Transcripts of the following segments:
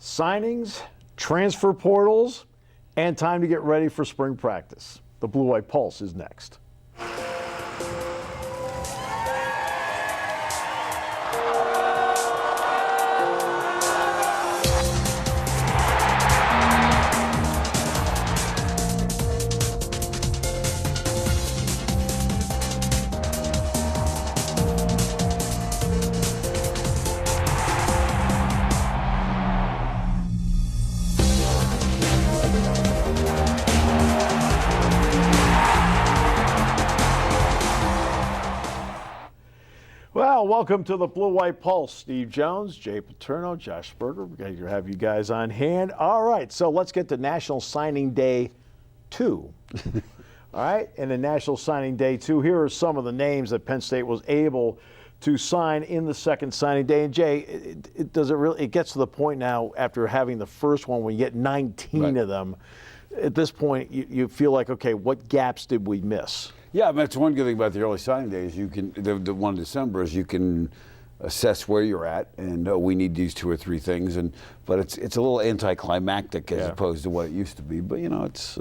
signings, transfer portals, and time to get ready for spring practice. The Blue White Pulse is next. Well, welcome to the Blue White Pulse. Steve Jones, Jay Paterno, Josh Berger. We're glad to have you guys on hand. All right, so let's get to National Signing Day 2. All right, and in National Signing Day 2, here are some of the names that Penn State was able to sign in the second signing day. And Jay, it gets to the point now after having the first one when you get 19 of them. At this point, you feel like, okay, what gaps did we miss? Yeah, I mean, that's one good thing about the early signing days. You can, the 1 December is you can assess where you're at, and we need these 2 or 3 things. But it's a little anticlimactic as opposed to what it used to be. But you know, it's.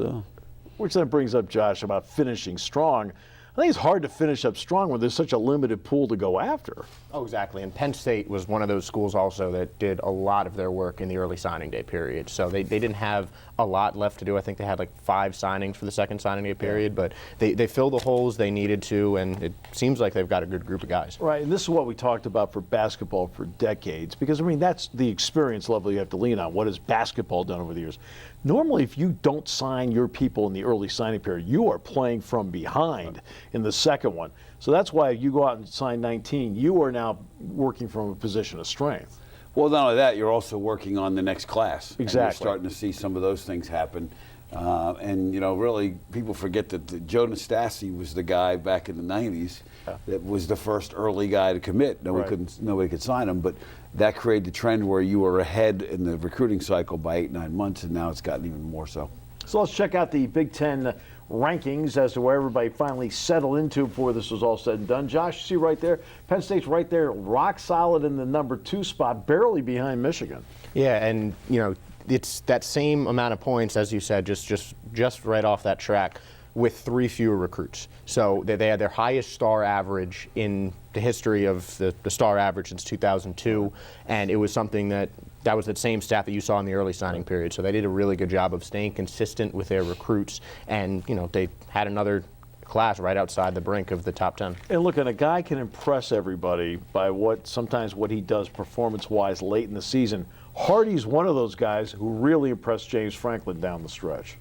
Which then brings up, Josh, about finishing strong. I think it's hard to finish up strong when there's such a limited pool to go after. Oh, exactly. And Penn State was one of those schools also that did a lot of their work in the early signing day period. So they didn't have a lot left to do. I think they had like 5 signings for the second signing day period, but they filled the holes they needed to, and it seems like they've got a good group of guys. Right, and this is what we talked about for basketball for decades, because, I mean, that's the experience level you have to lean on. What has basketball done over the years? Normally, if you don't sign your people in the early signing period, you are playing from behind in the second one. So that's why you go out and sign 19, you are now working from a position of strength. Well, not only that, you're also working on the next class. Exactly. And you're starting to see some of those things happen. And, you know, really, people forget that Joe Nastasi was the guy back in the 90s that was the first early guy to commit. Nobody could sign him, but that created the trend where you were ahead in the recruiting cycle by 8-9 months, and now it's gotten even more so. So let's check out the Big Ten rankings as to where everybody finally settled into before this was all said and done. Josh, you see right there, Penn State's right there, rock solid in the number 2 spot, barely behind Michigan. Yeah, and you know, it's that same amount of points, as you said, just right off that track with 3 fewer recruits. So they had their highest star average in the history of the star average since 2002, and it was something that was the same stat that you saw in the early signing period. So they did a really good job of staying consistent with their recruits, and you know, they had another class right outside the brink of the top 10. And look, and a guy can impress everybody by sometimes what he does performance-wise late in the season. Hardy's one of those guys who really impressed James Franklin down the stretch.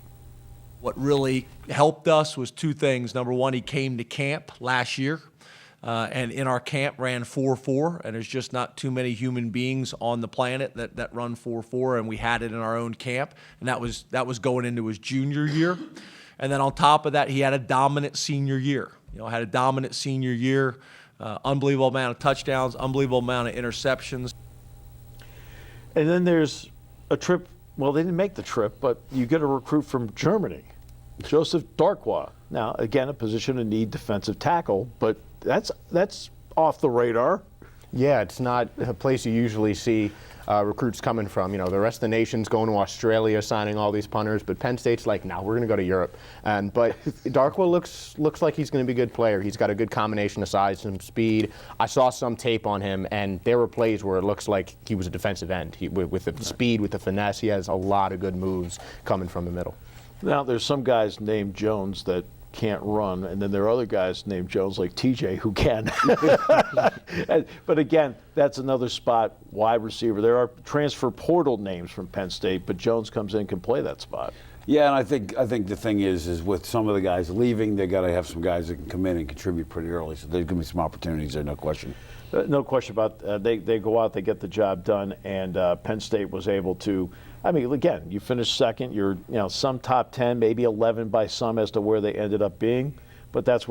What really helped us was 2 things. Number one, he came to camp last year, and in our camp ran 4.4, and there's just not too many human beings on the planet that run 4.4, and we had it in our own camp, and that was going into his junior year. And then on top of that, he had a dominant senior year. Unbelievable amount of touchdowns, unbelievable amount of interceptions. And then there's a trip. Well, they didn't make the trip, but you get a recruit from Germany, Joseph Darkwa. Now, again, a position of need, defensive tackle, but that's off the radar. Yeah, it's not a place you usually see recruits coming from. You know, the rest of the nation's going to Australia, signing all these punters, but Penn State's like, no, we're going to go to Europe. But Darkwa looks like he's going to be a good player. He's got a good combination of size and speed. I saw some tape on him, and there were plays where it looks like he was a defensive end. With the speed, with the finesse, he has a lot of good moves coming from the middle. Now, there's some guys named Jones that can't run, and then there are other guys named Jones like TJ who can. But again, that's another spot, wide receiver. There are transfer portal names from Penn State, but Jones comes in and can play that spot. Yeah, and I think the thing is with some of the guys leaving, they got to have some guys that can come in and contribute pretty early. So there's going to be some opportunities there, no question. No question about they go out, they get the job done, and Penn State was able to. I mean, again, you finish second. You're some top 10, maybe 11 by some as to where they ended up being. But that's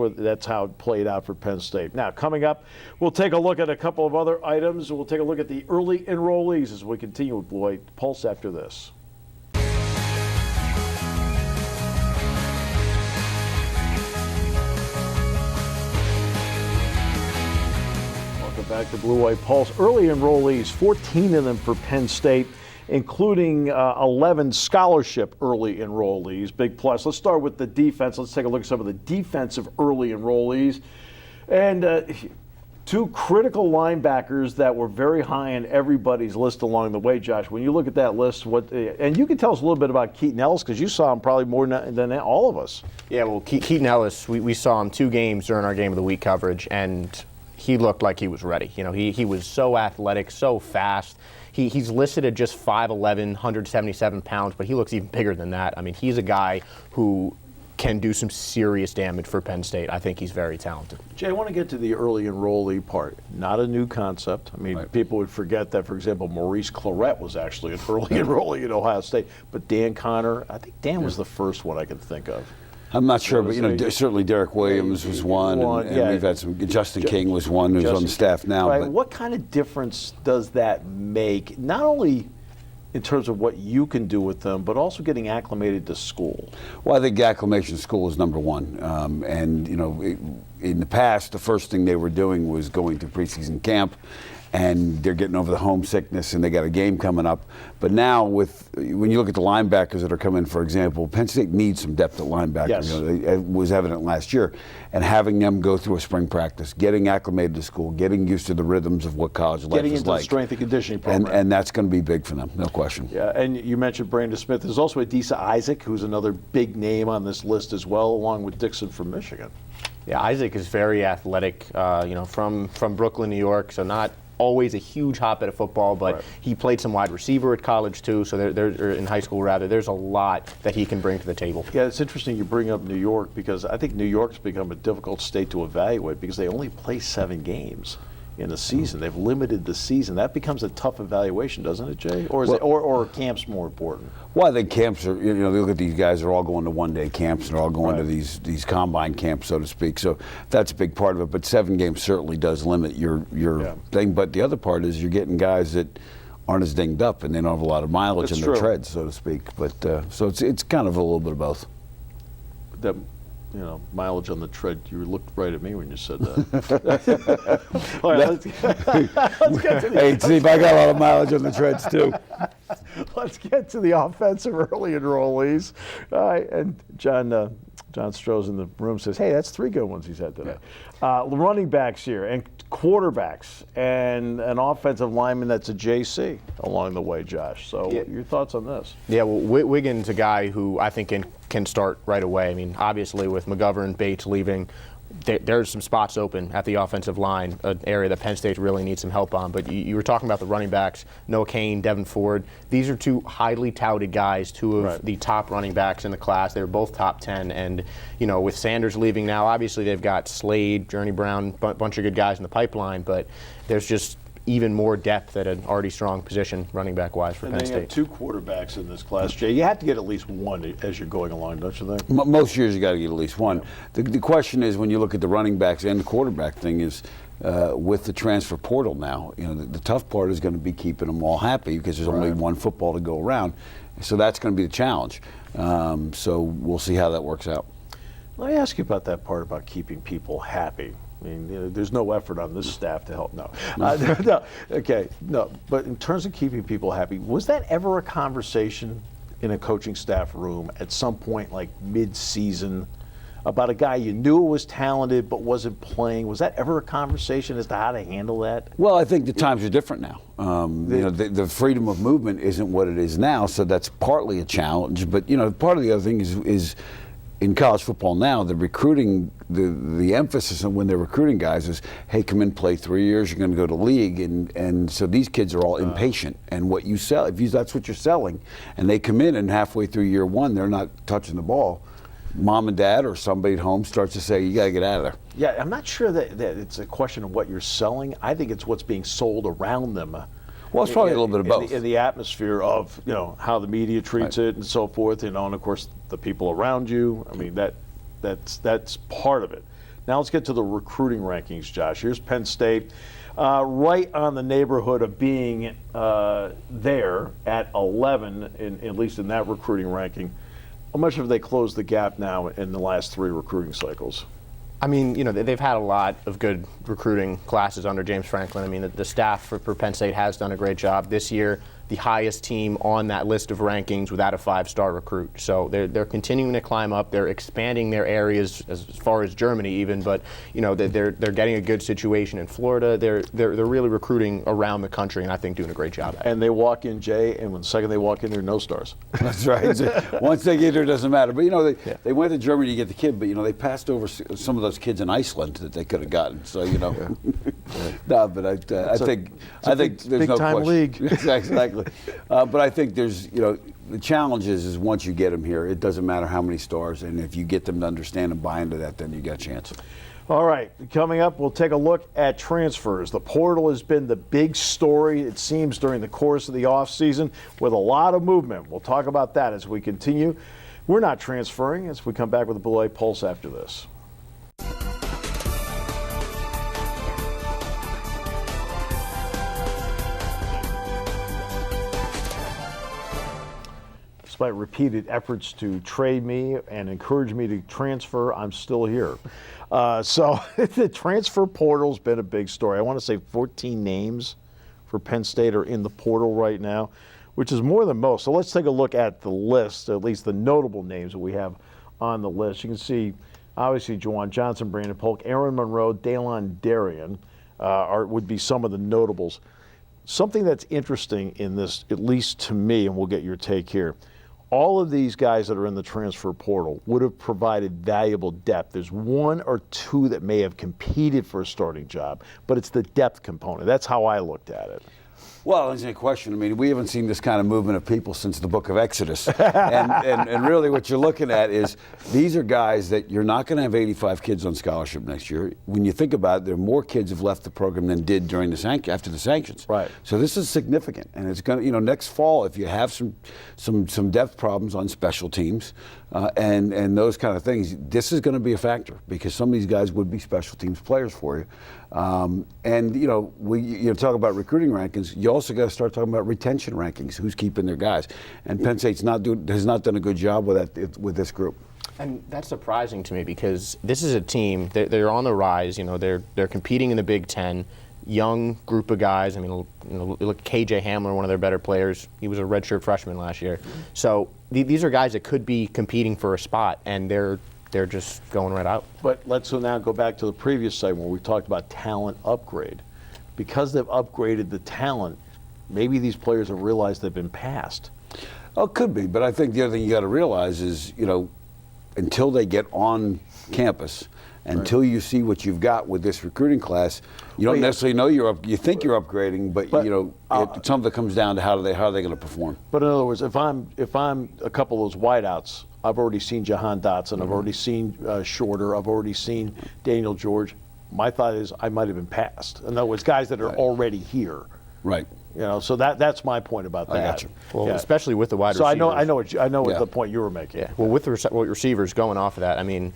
how it played out for Penn State. Now, coming up, we'll take a look at a couple of other items. We'll take a look at the early enrollees as we continue with Blue White Pulse after this. Welcome back to Blue White Pulse. Early enrollees, 14 of them for Penn State. including 11 scholarship early enrollees. Big plus. Let's start with the defense. Let's take a look at some of the defensive early enrollees. And two critical linebackers that were very high on everybody's list along the way, Josh. When you look at that list, and you can tell us a little bit about Keaton Ellis, because you saw him probably more than all of us. Yeah, well, Keaton Ellis, we saw him 2 games during our Game of the Week coverage, and he looked like he was ready. You know, he was so athletic, so fast. He's listed at just 5'11", 177 pounds, but he looks even bigger than that. I mean, he's a guy who can do some serious damage for Penn State. I think he's very talented. Jay, I want to get to the early enrollee part. Not a new concept. I mean, people would forget that, for example, Maurice Clarett was actually an early enrollee at Ohio State. But Dan Connor, I think Dan was the first one I can think of. I'm not sure, but certainly Derek Williams was one, and we've had some. Justin King was one who's on the staff now. Right. But What kind of difference does that make, not only in terms of what you can do with them, but also getting acclimated to school? Well, I think acclimation to school is number one. And, in the past, the first thing they were doing was going to preseason camp, and they're getting over the homesickness, and they got a game coming up. But now, when you look at the linebackers that are coming, for example, Penn State needs some depth at linebacker. Yes. It was evident last year. And having them go through a spring practice, getting acclimated to school, getting used to the rhythms of what college life is like. Getting into the strength and conditioning program. And that's going to be big for them, no question. Yeah, and you mentioned Brandon Smith. There's also Adisa Isaac, who's another big name on this list as well, along with Dixon from Michigan. Yeah, Isaac is very athletic, from Brooklyn, New York, so not always a huge hotbed of football, but he played some wide receiver at college too, so or in high school rather. There's a lot that he can bring to the table. Yeah, it's interesting you bring up New York, because I think New York's become a difficult state to evaluate because they only play 7 games in a season. They've limited the season. That becomes a tough evaluation, doesn't it, Jay? Or is or camps more important? Well, I think camps are, they look at these guys, they're all going to one-day camps, and they're all going to these combine camps, so to speak. So that's a big part of it. But 7 games certainly does limit your thing. But the other part is you're getting guys that aren't as dinged up, and they don't have a lot of mileage in their treads, so to speak. But so it's kind of a little bit of both. That, mileage on the tread. You looked right at me when you said that. All right, let's get to the Hey, Steve, I got a lot of mileage on the treads too. Let's get to the offensive early enrollees. All right, and John Stroh's in the room says, hey, that's 3 good ones he's had today. Running backs here, and quarterbacks, and an offensive lineman that's a JC along the way, Josh. So your thoughts on this? Yeah, well, Wiggins a guy who I think can start right away. I mean, obviously with McGovern, Bates leaving, there's some spots open at the offensive line, an area that Penn State really needs some help on. But you were talking about the running backs, Noah Cain, Devin Ford. These are 2 highly touted guys, 2 of the top running backs in the class. They were both top 10. And, with Sanders leaving now, obviously they've got Slade, Journey Brown, a bunch of good guys in the pipeline. But there's just even more depth at an already strong position running back wise for Penn State. And they have 2 quarterbacks in this class, Jay. You have to get at least one as you're going along, don't you think? Most years you got to get at least one. Yeah. The question is, when you look at the running backs and the quarterback thing, is with the transfer portal now, the tough part is going to be keeping them all happy, because there's only one football to go around. So that's going to be the challenge. So we'll see how that works out. Let me ask you about that part about keeping people happy. I mean, there's no effort on this staff to help. No. Okay. No. But in terms of keeping people happy, was that ever a conversation in a coaching staff room at some point, like mid-season, about a guy you knew was talented but wasn't playing? Was that ever a conversation as to how to handle that? Well, I think the times are different now. The freedom of movement isn't what it is now, so that's partly a challenge. But part of the other thing is in college football now, the recruiting, the emphasis on when they're recruiting guys is, hey, come in, play 3 years, you're going to go to league, and so these kids are all impatient. And what you sell, that's what you're selling, and they come in and halfway through year 1, they're not touching the ball. Mom and dad or somebody at home starts to say, you got to get out of there. Yeah, I'm not sure that it's a question of what you're selling. I think it's what's being sold around them. Well, it's probably a little bit of both. In the atmosphere of, how the media treats it and so forth, and of course the people around you. I mean, that's part of it. Now let's get to the recruiting rankings, Josh. Here's Penn State, right on the neighborhood of being there at 11, at least in that recruiting ranking. How much have they closed the gap now in the last 3 recruiting cycles? I mean, they've had a lot of good recruiting classes under James Franklin. I mean, the staff for Penn State has done a great job. This year, the highest team on that list of rankings without a 5-star recruit. So they're continuing to climb up. They're expanding their areas as far as Germany even, but they're getting a good situation in Florida. They're really recruiting around the country, and I think doing a great job at it. And they walk in, Jay, and when the second they walk in, there are no stars. That's right. Once they get there, it doesn't matter. But they went to Germany to get the kid, but they passed over some of those kids in Iceland that they could have gotten. So no, but I think there's big no time question. league. Exactly. But I think there's the challenge is once you get them here, it doesn't matter how many stars, and if you get them to understand and buy into that, then you got a chance. All right, coming up, we'll take a look at transfers. The portal has been the big story, it seems, during the course of the offseason with a lot of movement. We'll talk about that as we continue. We're not transferring as we come back with the Blue White Pulse after this. Despite repeated efforts to trade me and encourage me to transfer, I'm still here. So the transfer portal's been a big story. I want to say 14 names for Penn State are in the portal right now, which is more than most. So let's take a look at the list, at least the notable names that we have on the list. You can see, obviously, Juwan Johnson, Brandon Polk, Aaron Monroe, Daylon Darien would be some of the notables. Something that's interesting in this, at least to me, and we'll get your take here, all of these guys that are in the transfer portal would have provided valuable depth. There's one or two that may have competed for a starting job, but it's the depth component. That's how I looked at it. Well, there's no question. I mean, we haven't seen this kind of movement of people since the book of Exodus. and really what you're looking at is these are guys that you're not going to have 85 kids on scholarship next year. When you think about it, there are more kids have left the program than did during after the sanctions. Right. So this is significant. And it's going to, next fall, if you have some depth problems on special teams and those kind of things, this is going to be a factor because some of these guys would be special teams players for you. You talk about recruiting rankings, you also got to start talking about retention rankings, who's keeping their guys. And Penn State's has not done a good job with this group. And that's surprising to me because this is a team, they're on the rise, they're competing in the Big Ten, young group of guys. I mean, look at KJ Hamler, one of their better players. He was a redshirt freshman last year. So these are guys that could be competing for a spot, and they're just going right out. But let's now go back to the previous segment where we talked about talent upgrade. Because they've upgraded the talent, maybe these players have realized they've been passed. Oh, it could be, but I think the other thing you got to realize is, until they get on campus, until you see what you've got with this recruiting class, you don't necessarily know you think you're upgrading, but some of it comes down to how are they going to perform. But in other words, if I'm a couple of those wideouts, I've already seen Jahan Dotson, I've already seen Shorter, I've already seen Daniel George. My thought is I might have been passed. In other words, guys that are already here. Right. So that's my point about that. I got you. Well, especially with the wide so receivers. I know what the point you were making. Yeah. Well, with receivers going off of that, I mean,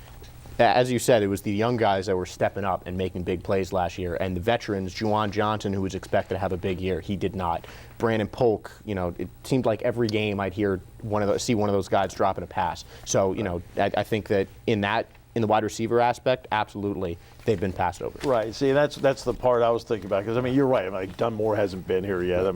as you said, it was the young guys that were stepping up and making big plays last year, and the veterans, Juwan Johnson, who was expected to have a big year, he did not. Brandon Polk, it seemed like every game I'd see one of those guys dropping a pass. So, I think that in the wide receiver aspect, absolutely, they've been passed over. Right. See, that's the part I was thinking about because you're right. Dunmore hasn't been here yet.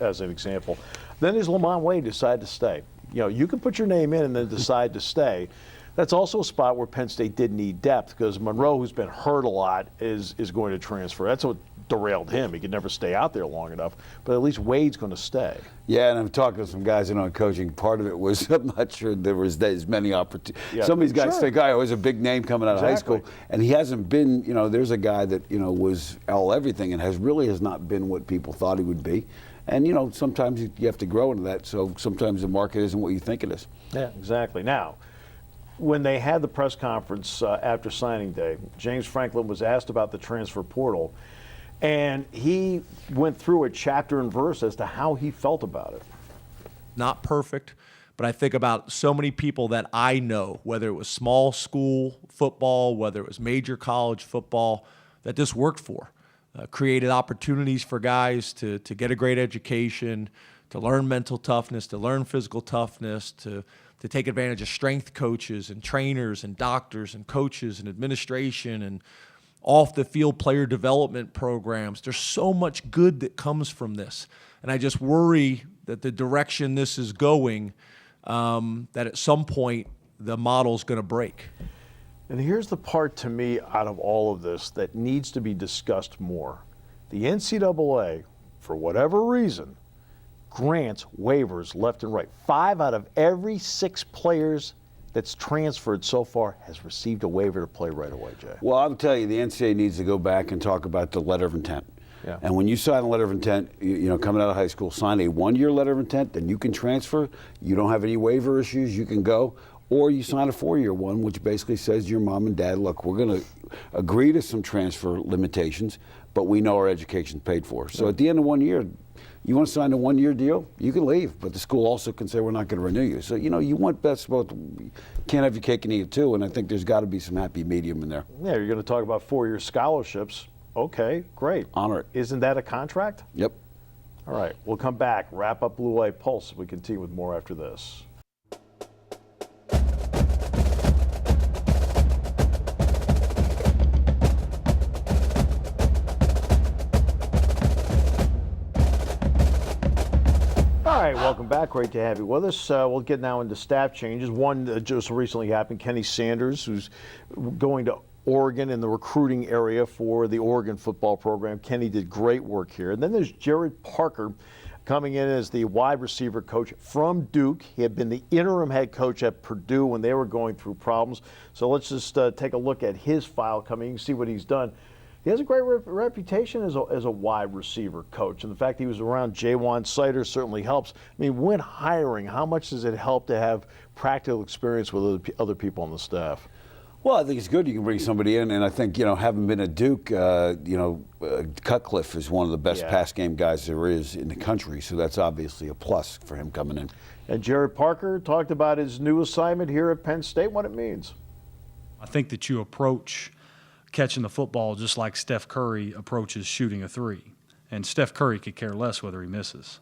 As an example, then there's Lamont Wade decide to stay. You can put your name in and then decide to stay. That's also a spot where Penn State did need depth because Monroe, who's been hurt a lot, is going to transfer. That's what derailed him. He could never stay out there long enough. But at least Wade's going to stay. Yeah, and I'm talking to some guys in on coaching. Part of it was I'm not sure there was as many opportunities. Yeah, some of these guys think, was a big name coming out of high school, and he hasn't been. There's a guy that was all everything and has not been what people thought he would be. And sometimes you have to grow into that. So sometimes the market isn't what you think it is. Yeah, exactly. Now, when they had the press conference after signing day, James Franklin was asked about the transfer portal, and he went through it chapter and verse as to how he felt about it. Not perfect, but I think about so many people that I know, whether it was small school football, whether it was major college football, that this worked for. Created opportunities for guys to get a great education, to learn mental toughness, to learn physical toughness, to take advantage of strength coaches and trainers and doctors and coaches and administration and off the field player development programs. There's so much good that comes from this. And I just worry that the direction this is going, that at some point the model's going to break. And here's the part to me out of all of this that needs to be discussed more. The NCAA, for whatever reason, grants waivers left and right. 5 out of every 6 players that's transferred so far has received a waiver to play right away, Jay. Well, I'll tell you, the NCAA needs to go back and talk about the letter of intent. Yeah. And when you sign a letter of intent, you know, coming out of high school, sign a 1-year letter of intent, then you can transfer. You don't have any waiver issues, you can go. Or you sign a 4-year one, which basically says to your mom and dad, look, we're going to agree to some transfer limitations, but we know our education's paid for. So at the end of 1 year, you want to sign a 1-year deal, you can leave, but the school also can say we're not going to renew you. So, you know, you want best both. Can't have your cake and eat it too, and I think there's got to be some happy medium in there. Yeah, you're going to talk about 4-year scholarships. Okay, great. Honor it. Isn't that a contract? Yep. All right, we'll come back, wrap up Blue White Pulse. We continue with more after this. All right, welcome back. Great to have you with us. We'll get now into staff changes. One just recently happened. Kenny Sanders, who's going to Oregon in the recruiting area for the Oregon football program. Kenny did great work here. And then there's Jared Parker coming in as the wide receiver coach from Duke. He had been the interim head coach at Purdue when they were going through problems. So let's just take a look at his file coming. You can see what he's done. He has a great reputation as a wide receiver coach, and the fact he was around Jaywan Sider certainly helps. I mean, when hiring, how much does it help to have practical experience with other people on the staff? Well, I think it's good you can bring somebody in, and I think, you know, having been at Duke, Cutcliffe is one of the best pass game guys there is in the country, so that's obviously a plus for him coming in. And Jared Parker talked about his new assignment here at Penn State, what it means. I think that you approach catching the football just like Steph Curry approaches shooting a three. And Steph Curry could care less whether he misses.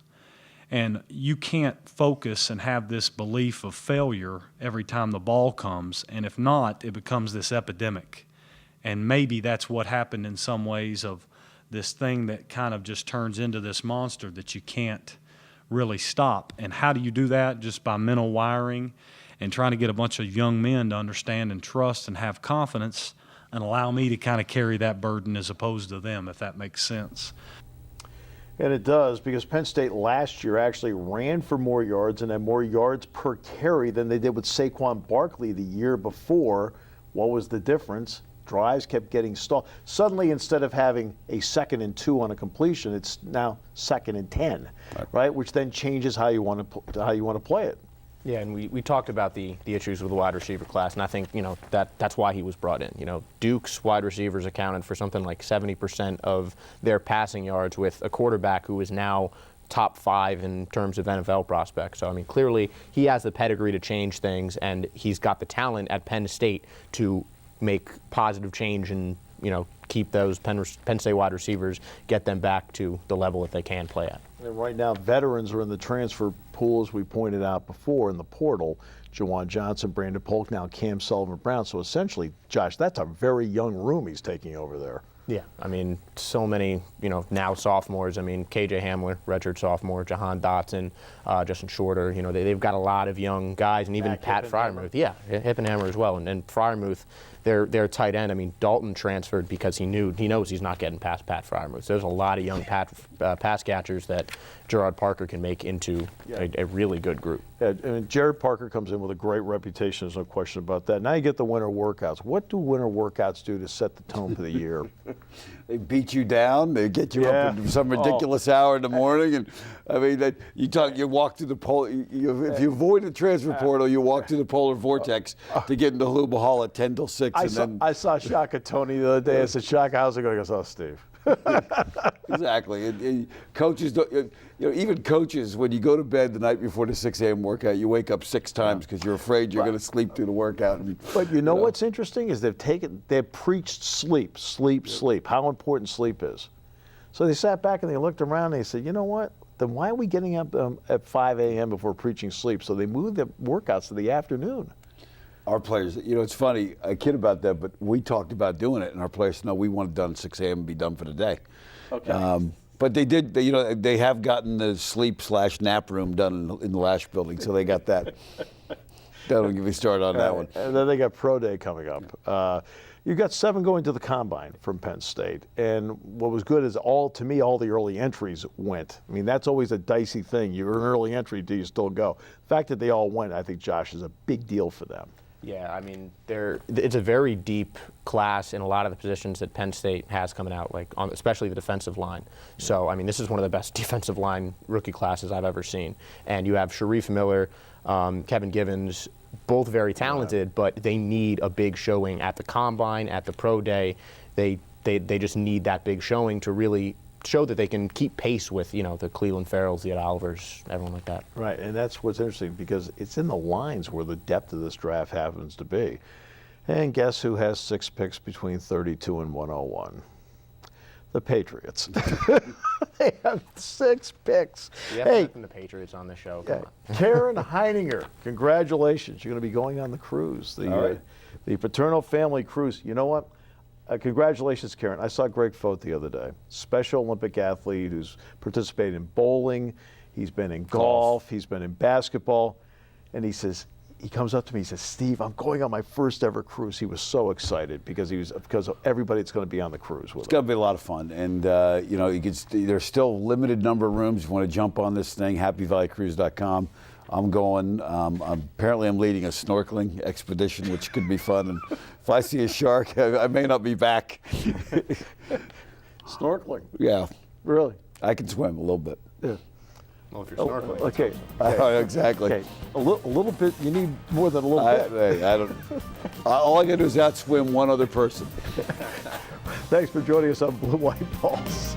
And you can't focus and have this belief of failure every time the ball comes. And if not, it becomes this epidemic. And maybe that's what happened in some ways, of this thing that kind of just turns into this monster that you can't really stop. And how do you do that? Just by mental wiring and trying to get a bunch of young men to understand and trust and have confidence and allow me to kind of carry that burden as opposed to them, if that makes sense. And it does, because Penn State last year actually ran for more yards and had more yards per carry than they did with Saquon Barkley the year before. What was the difference? Drives kept getting stalled. Suddenly, instead of having a 2nd and 2 on a completion, it's now 2nd and 10, right? Which then changes how you want to play it. Yeah, and we talked about the issues with the wide receiver class, and I think, you know, that's why he was brought in. You know, Duke's wide receivers accounted for something like 70% of their passing yards, with a quarterback who is now top 5 in terms of NFL prospects. So, I mean, clearly he has the pedigree to change things, and he's got the talent at Penn State to make positive change and, you know, keep those Penn State wide receivers, get them back to the level that they can play at. And right now, veterans are in the transfer pool, as we pointed out before, in the portal. Jawan Johnson, Brandon Polk, now Cam Sullivan-Brown. So essentially, Josh, that's a very young room he's taking over there. Yeah, I mean, so many, you know, now sophomores. I mean, KJ Hamler, redshirt sophomore, Jahan Dotson, Justin Shorter. You know, they've got a lot of young guys, and even Pat Fryermuth. Yeah, Hippenhammer as well. And Fryermuth, their tight end. I mean, Dalton transferred because he knows he's not getting past Pat Fryermuth. There's a lot of young pass catchers that Gerard Parker can make into a really good group. Yeah, and Jared Parker comes in with a great reputation. There's no question about that. Now you get the winter workouts. What do winter workouts do to set the tone for the year? They beat you down. They get you up at some ridiculous hour in the morning, and I mean, you walk through the polar. If you avoid the transfer portal, you walk through the polar vortex to get into Hluba Hall at 10 till 6. I saw Shaka Tony the other day. I said, Shaka, how's it going? He goes, oh, Steve. Exactly. And coaches don't. You know, even coaches, when you go to bed the night before the 6 a.m. workout, you wake up 6 times because you're afraid you're going to sleep through the workout. But you know what's interesting is they've preached sleep, how important sleep is. So they sat back and they looked around and they said, you know what? Then why are we getting up at 5 a.m. before preaching sleep? So they moved the workouts to the afternoon. Our players, you know, it's funny. I kid about that, but we talked about doing it, and our players said, no, we want it done at 6 a.m. and be done for the day. Okay. But they did, you know, they have gotten the sleep/nap room done in the Lash building, so they got that. That'll give me a start on that one. And then they got Pro Day coming up. You've got 7 going to the Combine from Penn State. And what was good is all the early entries went. I mean, that's always a dicey thing. You're an early entry, do you still go? The fact that they all went, I think, Josh, is a big deal for them. Yeah, I mean, it's a very deep class in a lot of the positions that Penn State has coming out, like especially the defensive line. So, I mean, this is one of the best defensive line rookie classes I've ever seen. And you have Sharif Miller, Kevin Givens, both very talented, but they need a big showing at the Combine, at the Pro Day. They just need that big showing to really show that they can keep pace with, you know, the Cleveland Farrells, the Ed Olivers, everyone like that. Right, and that's what's interesting because it's in the lines where the depth of this draft happens to be. And guess who has 6 picks between 32 and 101? The Patriots. They have 6 picks. We have to mention the Patriots on the show. Come on. Karen Heininger, congratulations. You're going to be going on the cruise, the Paterno family cruise. You know what? Congratulations, Karen. I saw Greg Fote the other day, Special Olympic athlete who's participated in bowling. He's been in golf. He's been in basketball. And he comes up to me, he says, Steve, I'm going on my first ever cruise. He was so excited because of everybody that's going to be on the cruise with him. It's going to be a lot of fun. And, you know, there's still a limited number of rooms. If you want to jump on this thing, happyvalleycruise.com. I'm going. Apparently, I'm leading a snorkeling expedition, which could be fun. And if I see a shark, I may not be back. Snorkeling? Yeah. Really? I can swim a little bit. Yeah. Well, if you're snorkeling. Okay. Exactly. Okay. A little bit. You need more than a little bit. I don't. All I got to do is outswim one other person. Thanks for joining us on Blue White Pulse.